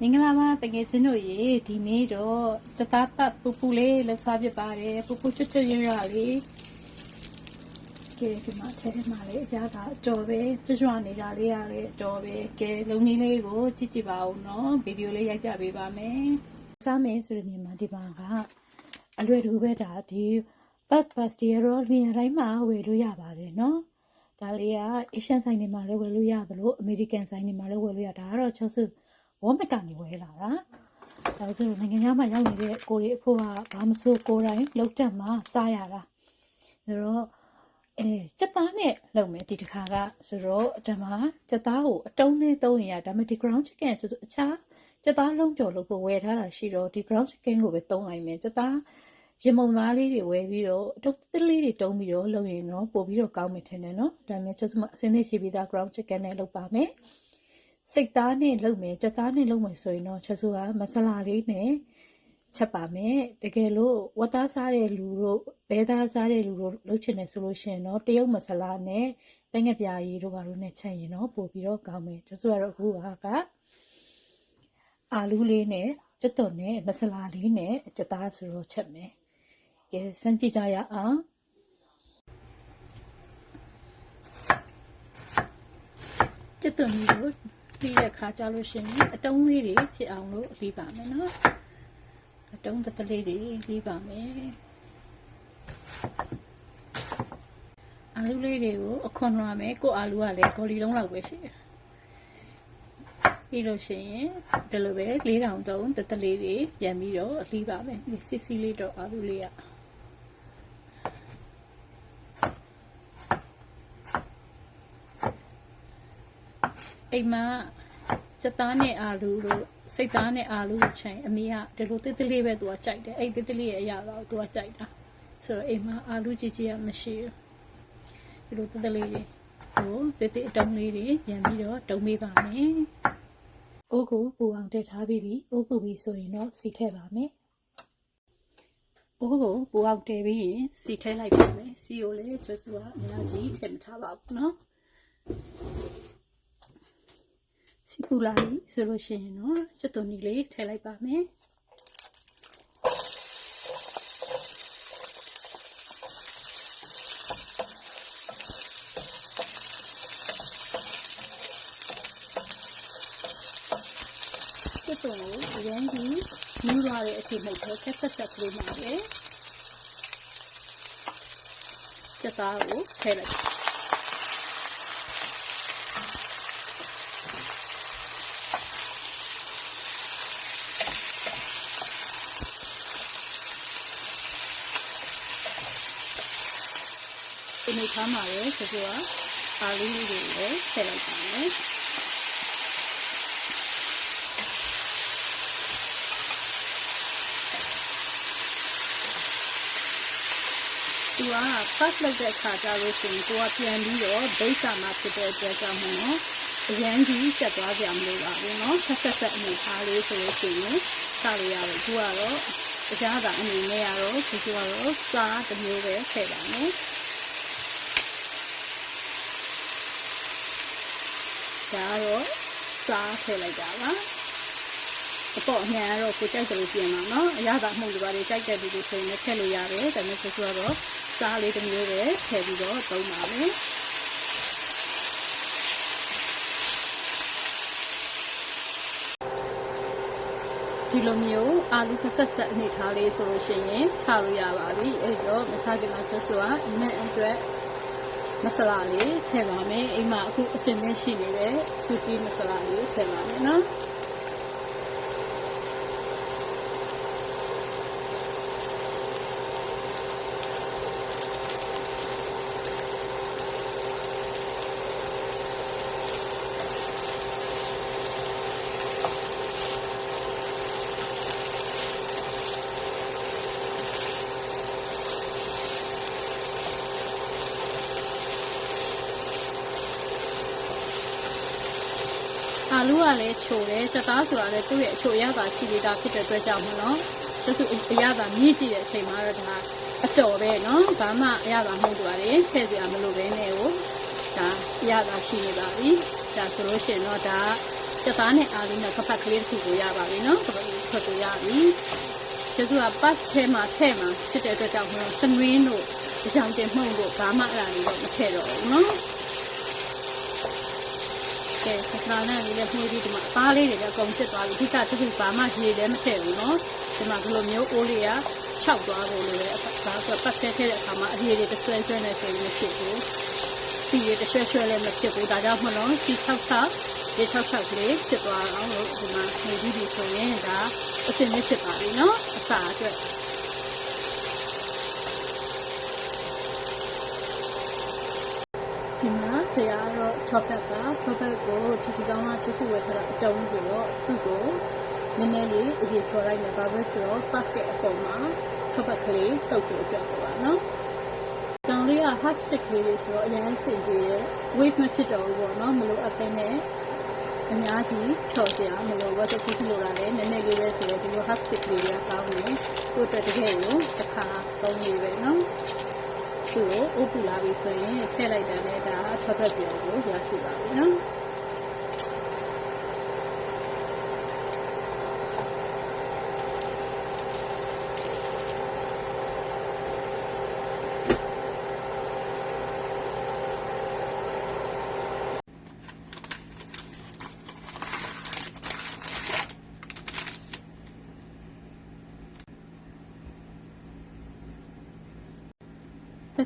မင်္ဂလာပါတကယ်ချင်းတို့ရေဒီနေ့တော့စတားပတ်ပူပူလေးလှူစားပြပါတယ်ပူပူချွတ်ချွတ်ရွရွလေးကဲဒီမှာထဲမှာလေးအရာကအတော်ပဲကျွတ်နေတာလေးရလေအတော်ပဲကဲလုံနည်းလေးကိုကြည့်ကြည့်ပါဦးနော်ဗီဒီယိုလေးရိုက်ပြပေးပါမယ်စားမယ်ဆိုရင်မြန်မာဒီမှာကအလွယ်တူပဲဒါဒီပတ်တီရောလျင်တိုင်းမှာဝယ်လို့ရပါတယ်နော်ဒါလေးက Asian ဆိုင်တွေမှာလည်းဝယ်လို့ရတယ်လို့ American ဆိုင်တွေမှာလည်းဝယ်လို့ရတာကတော့ချောစုဝမ်းမကနေဝဲလာတာဒါဆိုနိုင်ငံခြားမှာရောက်နေတဲ့ကိုရီအဖို့ကဘာမစိုးကိုယ်တိုင်လောက်တက်မှာစားရတာဆိုတော့စက်သားနဲ့လုပ်မယ်ဒီတစ်ခါကဆိုတော့ဒီမှာစက်သားကိုအတုံးနဲ့သုံးရဒါပေမဲ့ဒီ ground chicken ဆိုအခြားစက်သားလုံးကြော်လို့ကိုဝယ်ထားတာရှိတော့ဒီ ground chicken ကိုပဲသုံးလိုက်မယ်စက်သားရင်မုံသားလေးတွေဝယ်ပြီးတော့တုတ်တလေးတွေတုံးပြီးတော့လုပ်ရင်တော့ပို့ပြီးတော့ကောင်းမယ်ထင်တယ်နော်ဒါပေမဲ့ချက်စမအစင်းလေးရှိပြီးသား ground chicken နဲ့လုပ်ပါမယ်စိတ်သားနဲ့လုပ်မယ်ကြက်သားနဲ့လုပ်မယ်ဆိုရင်တော့ချက်စုကမဆလာလေးနဲ့ချက်ပါမယ်တကယ်လို့ဝတ်သားစားတဲ့လူတို့ဘဲသားစားတဲ့လူတို့လုပ်ချင်တယ်ဆိုလို့ရှိရင်တော့တရုတ်မဆလာနဲ့ပဲငပြာရည်တို့ဘာလို့နဲ့ချက်ရင်တော့ပို့ပြီးတော့ကောင်းမယ်ချက်စုကတော့အခုကအာလူးလေးနဲ့ကြက်သွန်နဲ့မဆလာလေးနဲ့ကြက်သားဆိုတော့ချက်မယ်ကဲစမ်းကြည့်ကြရအောင်ကြက်သွန်လေးကိုပြီးတဲ့ခါကြလို့ရှိရင်အတုံးလေးတွေဖြစ်အောင်လို့လှီးပါမယ်နော်အတုံးတလေးတွေလှီးပါမယ်အာလူလေးတွေကိုအခွန်လွှာမယ်ကိုအာလူကလည်းဂေါ်လီလုံးလောက်ပဲရှိတယ်ပြီးလို့ရှိရင်ဒီလိုပဲ4000တုံးတလေးတွေပြန်ပြီးတော့လှီးပါမယ်စစ်စီလေးတော့အာလူလေးကအိမ်မှာစက်သားနဲ့အာလူတို့စိတ်သားနဲ့အာလူကိုချိန်အမေကဒီလိုတစ်လေးပဲသူကကြိုက်တယ်အဲ့တစ်လေးရဲ့အရာတော့သူကကြိုက်တာဆိုတော့အိမ်မှာအာလူကြီးကြီးကမရှိဘူးဒီလိုတစ်လေးတွေကိုတစ်အတုံးလေးတွေပြန်ပြီးတော့တုံးပေးပါမယ်အိုးကိုပူအောင်တက်ထားပြီးအိုးပူပြီးဆိုရင်တော့စီထည့်ပါမယ်အိုးကိုပူအောင်တည်ပြီးရင်စီထည့်လိုက်ပါမယ်စီကိုလည်းကျွတ်စုကအများကြီးထည့်မထားပါဘူးနော်စီပူလာပြီဆိုလို့ရှိရင်တော့ကြက်သွန်လေးထည့်လိုက်ပါမယ်ကြက်သွန်ကိုအရင်ကမူးသွားတဲ့အချိန်မှာဆက်ကလေးမှာပဲကြက်သားကိုထည့်လိုက်ဒီနေ့ထားမှာလေဆိုတော့အာလူးလေးတွေလည်းထည့်လိုက်ပါမယ်သူကပတ်လုပ်တဲ့ခါကြလို့ရှိရင်ကိုကပြန်ပြီးတော့ဒိတ်စာမှာဖြစ်တဲ့အတွက်ကြောင့်မို့နော်အရန်ကြီးဆက်သွားကြမလို့ပါဘူးနော်ဆက်အနေထားလေးဆိုလို့ရှိရင်စားလို့ရတယ်သူကတော့တရားသာအနေနဲ့ကတော့သူကတော့စားတစ်မျိုးပဲထည့်ပါမယ်ဒါတော့စားထည့်လိုက်တာပါအပေါ့အမြန်ကတော့ကိုကြိုက်တယ်လို့ပြင်ပါနော်အရသာမှုတွေပါလေကြိုက်တဲ့လူတွေဆိုရင်လည်းထည့်လို့ရတယ်ဒါပေမဲ့ဆိုတော့စားလေးတစ်မျိုးပဲထည့်ပြီးတော့သုံးပါမယ်ဒီလိုမျိုးအာလူဆက်အနေထားလေးဆိုလို့ရှိရင်ချလို့ရပါပြီအဲ့တော့မချခင်မှာချက်ဆိုတာနဲ့အတွက်မဆလာလေးထည့်ပါမယ်အိမ်မှာအခုအစင်နဲ့ရှိနေတဲ့စူတီမဆလာလေးထည့်ပါမယ်နော်အာလူကလည်းချိုတယ်စက်သားဆိုတာလည်းသူ့ရဲ့အချိုရတာရှိသေးတာဖြစ်တဲ့အတွက်ကြောင့်မလို့သူအရသာမြင့်ကြည့်တဲ့အချိန်မှာတော့ဒါအတော်ပဲနော်ဘာမှအရသာမဟုတ်တော့တယ်ထည့်စရာမလိုပဲနဲ့ကိုဒါအရသာရှိနေပါပြီဒါဆိုလို့ရှိရင်တော့ဒါ ကျသားနဲ့အားလေးနဲ့ကပတ်ကလေးတစ်ခုကိုရပါပြီနော်ကပတ်လေးထွက်ကိုရပြီကျသူကပတ်ထဲမှာဖြစ်တဲ့အတွက်ကြောင့်စမရင်းတို့အကြောင်းတင်မှုန့်တို့ဘာမှအရာလေးတော့မထည့်တော့ဘူးနော်ကဲစကားနဲ့လည်းမှုပြီးဒီမှာအားလေးတွေလည်းအကုန်ဖြစ်သွားပြီဒီကတခုဘာမှရေလည်းမထည့်ဘူးနော်ဒီမှာဘလိုမျိုးအိုးလေးကခြောက်သွားဖို့လိုတယ်ဒါဆိုပတ်ထဲထည့်တဲ့အခါမှာအရေတွေတစ်ဆွဲဆွဲနဲ့ဆိုရင်ဖြစ်ဘူးစီရတစ်ဆွဲဆွဲလည်းမဖြစ်ဘူးဒါကြောင့်မလို့စီ6ဒီ6ကလေးဖြစ်သွားအောင်လို့ဒီမှာနေပြီးပြီဆိုရင်ဒါအစင်းနဲ့ဖြစ်ပါပြီနော်အစာအတွက်ဒီမှာတရားတော့6ဘက်ကိုဒီကောင်းမှချစ်စုဝယ်ထားတာအကြောင်းဆိုတော့သူ့ကိုနည်းနည်းလေးအရေးချော်လိုက်မယ်ဘာလို့ဆိုတော့ basket အပေါ်မှာ6ဘက်ကလေးတုပ်ဖို့အတွက်ပါနော်တောင်လေးက half stick လေးတွေဆိုတော့အရင်စင်ကြည့်ရဲ့ weight မဖြစ်တော့ဘူးပေါ့နော်မလို့အသိနဲ့အများကြီးချော်စရာမလိုဘူးဆိုပြီးလိုတာလည်းနည်းနည်းလေးပဲဆိုတော့ဒီလို half stick လေးတွေကကောင်းတယ်ကိုယ့်အတွက်တကယ်ကိုတစ်ခါသုံးနေပဲနော်သူ့ကိုအုပ်ပူလာပြီဆိုရင်ထည့်လိုက်တယ်လည်းဒါ6ဘက်ပြောကိုရရှိပါပြီနော်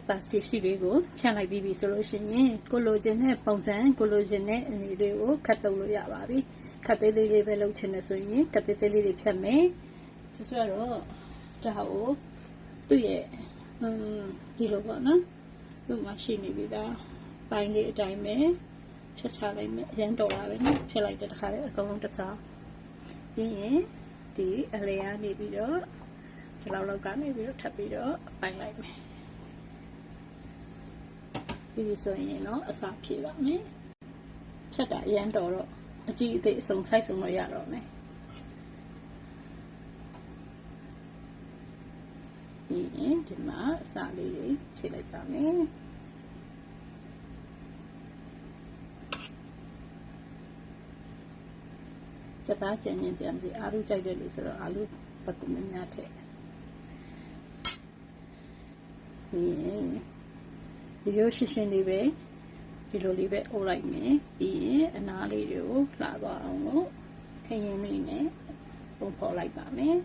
ပတ်စတစ်ရှိလေးကိုဖြန့်လိုက်ပြီးပြီဆိုလို့ရှိရင်ကိုလိုချင်တဲ့ပုံစံကိုလိုချင်တဲ့အနေတွေကိုခတ်တုပ်လို့ရပါပြီခတ်သေးသေးလေးပဲလုပ်ချင်တယ်ဆိုရင်ခတ်သေးသေးလေးတွေဖြတ်မယ်ဆိုတော့ဒါကိုသူ့ရဲ့ဒီလိုပေါ့နော်သူ့မှာရှိနေပြီဒါပိုင်းလေးအတိုင်းပဲဖြတ်ချလိုက်မယ်အရင်တော်လာပဲနော်ဖြတ်လိုက်တဲ့တစ်ခါလေးအကုန်လုံးတစ်စားပြီးရင်ဒီအလဲကနေပြီးတော့ဒီလောက်ကနေပြီးတော့ထပ်ပြီးတော့ပိုင်းလိုက်မယ်ဒီဆိုရင်တော့အစာဖြည့်ပါမယ်ဖြတ်တာအရန်တော်တော့အကြည့်အသေးအစုံစိုက်စုံတော့ရတော့မယ်ပြီးရင်ဒီမှာအစာလေးတွေဖြည့်လိုက်ပါမယ်ကျသားကျန်စီအာလူကြိုက်တယ်လို့ဆိုတော့အာလူပတ်ကူမများထည့်ပြီးဒီလိုရှင်းလေးပဲဒီလိုလေးပဲအုပ်လိုက်မယ်ပြီးရင်အနားလေးတွေကိုလှသွားအောင်လို့ခရင်လေးနဲ့ပုံဖော်လိုက်ပါမယ်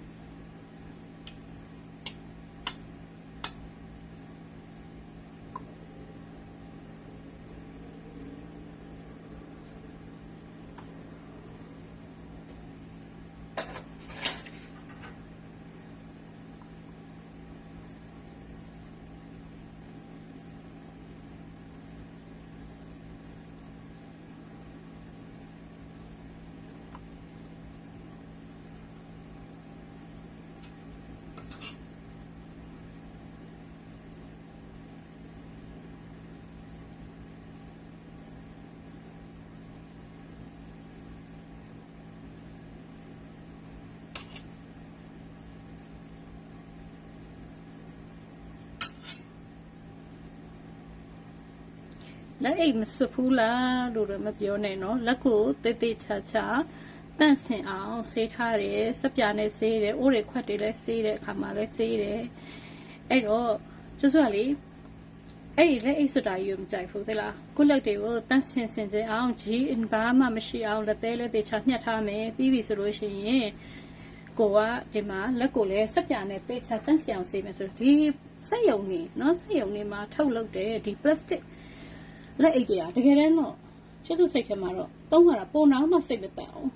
လက်အိတ်မစွပ်ဘူးလားလို့တော့မပြောနဲ့နော်လက်ကိုတေးသေးချာချာတန့်စင်အောင်ဆေးထားတယ်စက်ပြာနဲ့ဆေးတယ်အိုးတွေခွက်တွေလည်းဆေးတယ်အခါမှာလည်းဆေးတယ်အဲ့တော့ကျဆိုလေအဲ့ဒီလက်အိတ်စွပ်တာကြီးကိုမကြိုက်ဘူးသလားကိုလက်တွေကိုတန့်စင်အောင်ဂျီဘာမှမရှိအောင်လက်သေးလေးတေချာညှက်ထားမယ်ပြီးပြီဆိုလို့ရှိရင်ကိုကဒီမှာလက်ကိုလည်းစက်ပြာနဲ့တေချာတန့်စင်အောင်ဆေးမယ်ဆိုဒီစက်ယုံနေနော်စက်ယုံနေမှာထုတ်လုပ်တယ်ဒီ plasticလက်အိတ်တွေကတကယ်တမ်းတော့ချစ်သူစိတ်ထဲမှာတော့သုံးရတာပုံနာမှစိတ်မတန်အောင်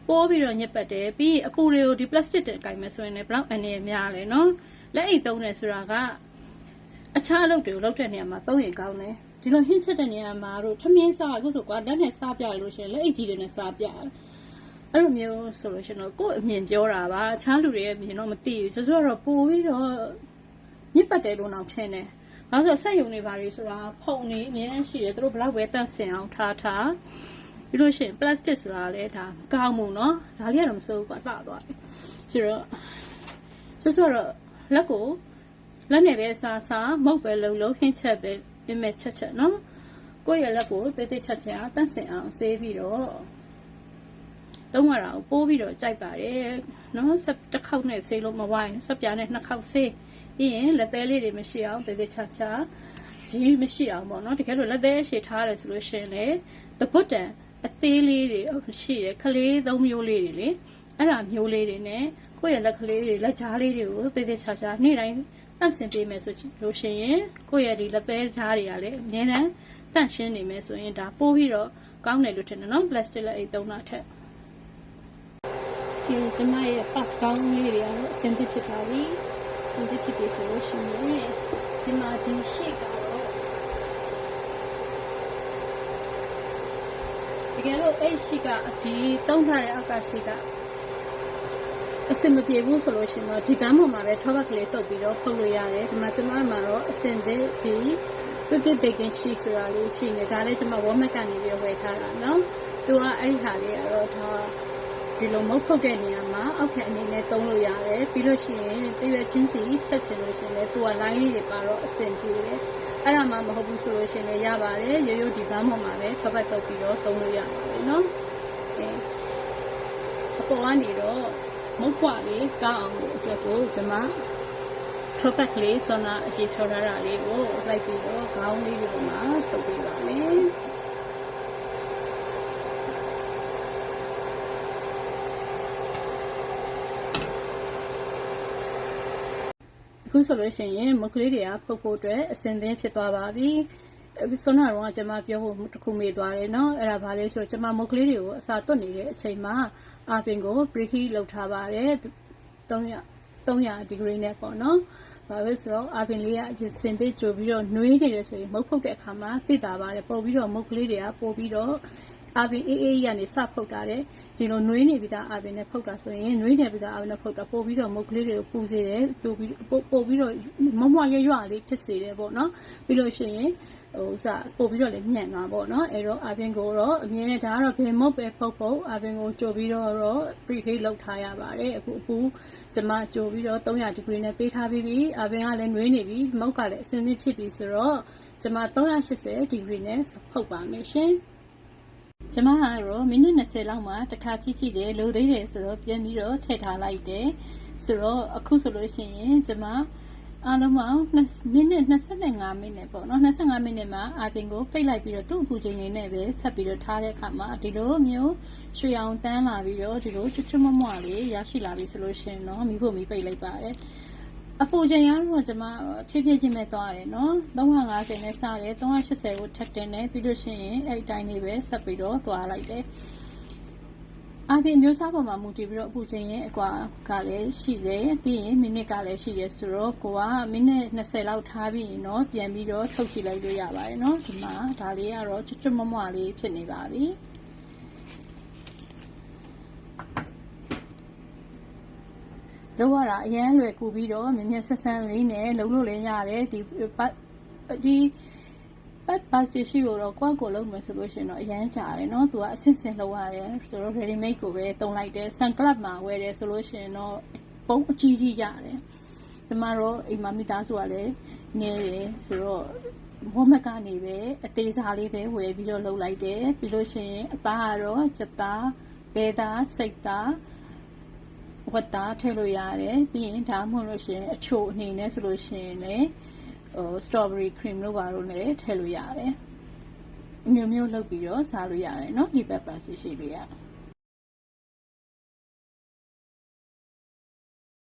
ပိုးပြီးတော့ညက်ပတ်တယ်ပြီးအပူတွေကိုဒီ plastic တွေကင်မယ်ဆိုရင်လည်းဘလောက်အနေနဲ့များလဲနော်လက်အိတ်သုံးတယ်ဆိုတာကအခြားအလုပ်တွေကိုလုပ်တဲ့နေရာမှာသုံးရင်ကောင်းတယ်ဒီလိုဟင်းချက်တဲ့နေရာမှာတို့ထမင်းစားအခုဆိုကွာလက်နဲ့စားပြရလို့ရှိရင်လက်အိတ်ကြီးတွေနဲ့စားပြအဲ့လိုမျိုးဆိုလို့ရှိရင်တော့ကိုယ့်အမြင်ပြောတာပါအခြားလူတွေရဲ့အမြင်တော့မသိဘူးဆိုတော့ပိုးပြီးတော့ညက်ပတ်တယ်လို့တော့ထင်တယ်ဘာလို့ဆက်ယုံနေပါလေဆိုတာဖုံနေအများကြီးရှိတယ်သူတို့ဘလောက်ပဲတန့်စင်အောင်ထားပြီးလို့ရှိရင် plastic ဆိုတာလည်းဒါကောင်းမှုเนาะဒါလေးကတော့မစိုးဘူးကွာလှသွားတယ်ဆိုတော့လက်ကိုလက်နဲ့ပဲစားမုတ်ပဲလုံးဟင်းချက်ပဲပြမဲ့ချက်เนาะကိုယ့်ရဲ့လက်ကိုတေးသေးချက်တန့်စင်အောင်ဆေးပြီးတော့ သုံးရတာကိုပိုးပြီးတော့ကြိုက်ပါတယ်နော်ဆက်တစ်ခေါက်နဲ့ဆေးလို့မဝိုင်းဆက်ပြားနဲ့နှစ်ခေါက်ဆေးပြီးရင်လက်သေးလေးတွေမရှိအောင်သေသေးချာချာကြီးမရှိအောင်ပေါ့နော်တကယ်လို့လက်သေးရှည်ထားရတယ်ဆိုလို့ရှိရင်လေတပုတ်တန်အသေးလေးတွေရှိတယ်ခလေး၃မျိုးလေးတွေလေအဲ့ဒါမျိုးလေးတွေနဲ့ကိုယ့်ရဲ့လက်ကလေးတွေလက်ကြားလေးတွေကိုသေသေးချာချာနေ့တိုင်းတန့်စင်ပေးမယ်ဆိုလို့ရှိရင်ကိုယ့်ရဲ့ဒီလက်သေးကြားတွေကလည်းအများနဲ့တန့်ရှင်းနေမယ်ဆိုရင်ဒါပိုးပြီးတော့ကောင်းတယ်လို့ထင်တယ်နော် plastic လက်အိတ်သုံးတာထက်ဒီကျမရဲ့ puff ကောင်းလေးတွေကတော့အဆင်သင့်ဖြစ်ပါပြီအဆင်သင့်ဖြစ်ပြီဆိုလို့ရှိရင်ဒီမှာဒီ shape ကတော့တကယ်လို့အဲ့ shape ကဒီသုံးထားတဲ့အောက်က shape ကအဆင်မပြေဘူးဆိုလို့ရှိရင်တော့ဒီဘန်းပေါ်မှာပဲထောပတ်ကလေးတုပ်ပြီးတော့ဖုတ်လို့ရတယ်ဒီမှာကျမမှာတော့အဆင်သင့်ဒီ cookie baking sheet ဆိုတာလေးရှိနေဒါလည်းကျမ Walmart ကနေပြီးဝယ်ထားတာနော်သူကအဲ့ဒီဟာလေးကတော့ဒါဒီလိုမုတ်ဖုတ်တဲ့နေရာမှာအောက်ထပ်အနေနဲ့သုံးလို့ရတယ်ပြီးလို့ရှိရင်တရွက်ချင်းစီဖြတ်ချင်လို့ရှိရင်လည်းသူက line လေးတွေပါတော့အဆင်ပြေတယ်အဲ့ဒါမှမဟုတ်ဘူးဆိုလို့ရှိရင်လည်းရပါတယ်ရိုးရိုးဒီဘန်းပေါ်မှာပဲထောပတ်တုပ်ပြီးတော့သုံးလို့ရပါတယ်နော်အပေါ်ကနေတော့မုတ်ပွားလေးကောင်းအောင်လို့အတွက်ကိုကျမထောပတ်ကလေးဆောနာအရှိဖြောထားတာလေးကိုလိုက်ပြီးတော့ခေါင်းလေးတွေမှာတုပ်ပေးပါမယ်အခုဆိုလို့ရှိရင်မုတ်ကလေးတွေကဖုတ်ဖို့အတွက်အဆင်သင့်ဖြစ်သွားပါပြီဆောနာတော့ကျမပြောဖို့တစ်ခုမေ့သွားတယ်နော်အဲ့ဒါဘာလဲဆိုတော့ကျမမုတ်ကလေးတွေကိုအစာသွတ်နေတဲ့အချိန်မှာအာပင်ကို preheat လုပ်ထားပါတယ်300 degree နဲ့ပေါ့နော်ဘာလို့ဆိုတော့အာပင်လေးကစင်သေးကြိုပြီးတော့နှွေးနေတယ်ဆိုရင်မုတ်ဖုတ်တဲ့အခါမှာသိတာပါတယ်ပို့ပြီးတော့မုတ်ကလေးတွေကပို့ပြီးတော့အာပင်အေးကြီးကနေစဖုတ်တာတဲ့ဒီလိုနှွေးနေပြီးသားအာပင်နဲ့ဖုတ်တာဆိုရင်နှွေးနေပြီးသားအာပင်နဲ့ဖုတ်တာပို့ပြီးတော့မုတ်ကလေးတွေကိုပူစေတယ်ပို့ပြီးတော့မမွရွရွလေးဖြစ်စေတယ်ပေါ့နော်ပြီးလို့ရှိရင်ပို့ပြီးတော့လည်းညံ့သွားပေါ့နော်အဲ့တော့အာပင်ကိုတော့အမြင်နဲ့ဒါကတော့ဘယ်မုတ်ပဲဖုတ်အာပင်ကိုကြိုပြီးတော့ preheat လုပ်ထားရပါတယ်အခုကျမကြိုပြီးတော့300 degree နဲ့ပေးထားပြီးပြီအာပင်ကလည်းနှွေးနေပြီမုတ်ကလည်းအစင်းသင့်ဖြစ်ပြီဆိုတော့ကျမ380 degree နဲ့ဖုတ်ပါမယ်ရှင်ကျမကတော့မိနစ်20လောက်မှတစ်ခါကြည့်တယ်လိုသေးတယ်ဆိုတော့ပြန်ပြီးတော့ထည့်ထားလိုက်တယ်ဆိုတော့အခုဆိုလို့ရှိရင်ကျမအားလုံးပေါင်းမိနစ်25မိနစ်ပေါ့နော်25မိနစ်မှာအာပင်ကိုပိတ်လိုက်ပြီးတော့သူ့အပူချိန်လေးနဲ့ပဲဆက်ပြီးတော့ထားတဲ့အခါမှာဒီလိုမျိုးရွှေအောင်တန်းလာပြီးတော့ဒီလိုချွတ်ချွတ်မွမွလေးရရှိလာပြီဆိုလို့ရှိရင်တော့မိဖို့မိပိတ်လိုက်ပါတယ်အပူချိန်ကတော့ကျမဖြည်းဖြည်းချင်းပဲသွားတယ်နော်350နဲ့စတယ်380ကိုထပ်တင်တယ်ပြီးလို့ရှိရင်အဲ့အတိုင်းလေးပဲဆက်ပြီးတော့သွားလိုက်တယ်အာပင်မျိုးစားပေါ်မှာမူတည်ပြီးတော့အပူချိန်ရဲ့အကွာကလည်းရှိတယ်ပြီးရင်မိနစ်ကလည်းရှိတယ်ဆိုတော့ကိုကမိနစ်20လောက်ထားပြီးရင်တော့ပြန်ပြီးတော့ထုတ်ကြည့်လိုက်လို့ရပါတယ်နော်ဒီမှာဒါလေးကတော့ချွတ်ချွတ်မွမွလေးဖြစ်နေပါပြီလောက်ရတာအရန်လွယ်ကူပြီးတော့မြင်မြင်ဆက်ဆန်းလေးနဲ့လုံးလို့လည်းရတယ်ဒီပတ်ရှိတော့ကိုယ့်ကိုလုံးမယ်ဆိုလို့ရှိရင်တော့အရန်ကြာတယ်နော်သူကအဆင့်ဆင့်လောက်ရတယ်ဆိုတော့ ready made ကိုပဲတုံးလိုက်တယ် sun club မှာဝယ်တယ်ဆိုလို့ရှိရင်တော့ပုံအကြီးကြီးရတယ်ကျမတို့အိမ်မှာမိသားစုကလည်းနေတယ်ဆိုတော့ဝမကနေပဲအသေးစားလေးပဲဝယ်ပြီးတော့လုပ်လိုက်တယ်ပြီးလို့ရှိရင်အသားကတော့စက်သားဘဲသားစိတ်သားဝတ်သားထည့်လို့ရတယ်ပြီးရင်ဒါမှမဟုတ်လို့ရှိရင်အချိုအနေနဲ့ဆိုလို့ရှိရင်လည်းstrawberry cream လို့ပါလို့လည်းထည့်လို့ရတယ်မျိုးမျိုးလုပ်ပြီးတော့စားလို့ရတယ်เนาะဒီ pepper ရှိလေးอ่ะ